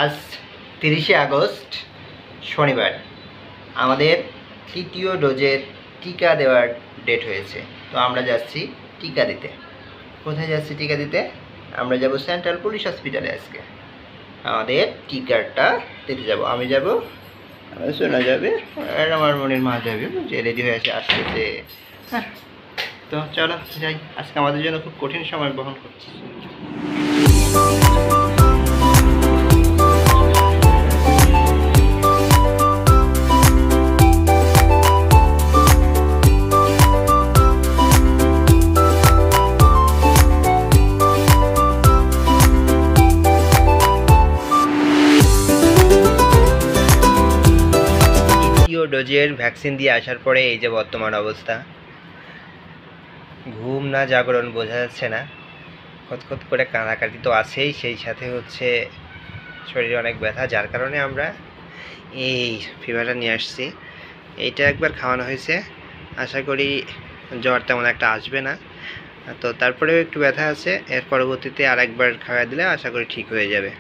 আজ 30শে আগস্ট শনিবার আমাদের তৃতীয় ডোজের টিকা দেওয়ার ডেট হয়েছে। তো আমরা যাচ্ছি টিকা দিতে। কোথায় যাচ্ছি টিকা দিতে? আমরা যাব সেন্ট্রাল পুলিশ হসপিটালে। আজকে আমাদের টিকাটা দিতে যাব। আমি যাব, শোনা যাবে, আর আমার মনের মা যাবে, যে রেডি হয়ে আসতেছে। হ্যাঁ, তো চলো যাই। আজকে আমাদের জন্য খুব কঠিন সময় বহন করছি। ডোজের ভ্যাকসিন দিয়ে আসার পরে এই যে বর্তমান অবস্থা, ঘুম না জাগরণ বোঝা যাচ্ছে না, খতখত করে কাঁদাকাটি তো আছেই, সেই সাথে হচ্ছে শরীরে অনেক ব্যথা, যার কারণে আমরা এই ফিভারটা নিয়ে আসছি। এইটা একবার খাওয়ানো হয়েছে, আশা করি জ্বর তেমন একটা আসবে না। তো তারপরেও একটু ব্যথা আছে, এর পরবর্তীতে আরেকবার খাওয়া দিলে আশা করি ঠিক হয়ে যাবে।